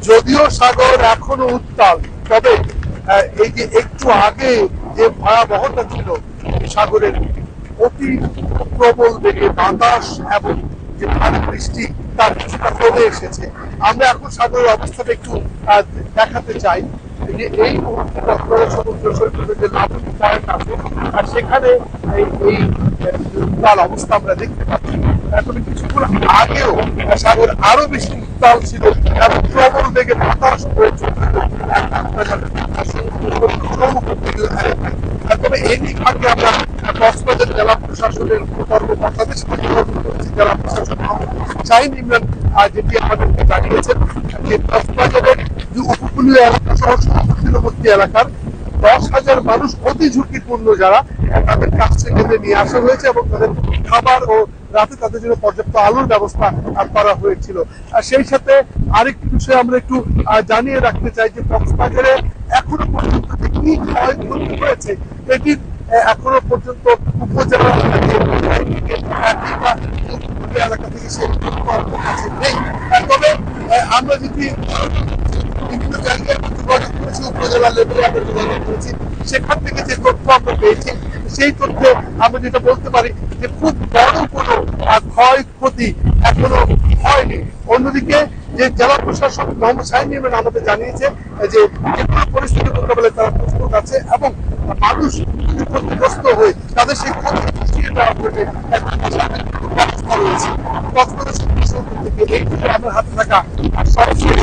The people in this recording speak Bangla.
যদিও সাগর এখনো উত্তাল, তবে এই যে একটু আগে যে ভয়াবহতা ছিল সাগরের অতি প্রবল বেগে বাতাস এবং যে ভারী বৃষ্টি, তার কিছুটা কমে এসেছে। আমরা এখন সাগরের অবস্থাটা একটু দেখাতে চাই যে এই মুহূর্তে কক্সবাজার সমুদ্র সৈকতে যে লাবণী পয়েন্ট আছে, আর সেখানে এই উত্তাল অবস্থা আমরা দেখতে পাচ্ছি। তবে কিছুক্ষণ আগেও সাগর আরো বেশি উত্তাল ছিল এবং প্রবল বেগে বাতাস বয়ে চলছিল। তবে এই দিক থেকে আমরা কক্সবাজার জেলা প্রশাসনের কর্মকর্তাদের সাথে যোগাযোগ করেছি। জেলা প্রশাসন শাহিন ইমরান যেটি আমাদেরকে জানিয়েছেন যে কক্সবাজারের যে উপকূলীয় এলাকা সহ তীরবর্তী এলাকার 10,000 মানুষ অতি ঝুঁকিপূর্ণ যারা, তাদের কাছ থেকে নিয়ে আসা হয়েছে এবং তাদের খাবার ও রাতে তাদের জন্য পর্যাপ্ত আলোর ব্যবস্থা করা হয়েছিল। আর সেই সাথে আরেকটি বিষয় আমরা একটু জানিয়ে রাখতে চাই যে কক্সবাজারে এখনো পর্যন্ত যে কি ক্ষয়ক্ষতি হয়েছে এটির এখনো পর্যন্ত উপজেলা এলাকা থেকে সে কাছে নেই। তবে আমরা যদি বিভিন্ন জায়গায় যোগাযোগ করেছি, উপজেলা লেভেলে আমরা যোগাযোগ করেছি, সেখান থেকে যে তথ্য আমরা পেয়েছি সেই তথ্যে আমরা যেটা বলতে পারি যে খুব বড় কোনো ক্ষয়ক্ষতি এখনো হয়নি। অন্যদিকে যে জেলা প্রশাসক মোহাম্মদ শাহিন ইমরান আমাদের জানিয়েছে যে কোনো পরিস্থিতি মোকাবেলায় তারা প্রস্তুত আছে এবং মানুষ ক্ষতিগ্রস্ত হয়ে তাদের সেই ক্ষতি পুষিয়ে দেওয়ার জন্য ব্যবস্থা রয়েছে। কক্সবাজার সমুদ্র সৈকত থেকে এই আমার হাতে থাকা সর্বশেষ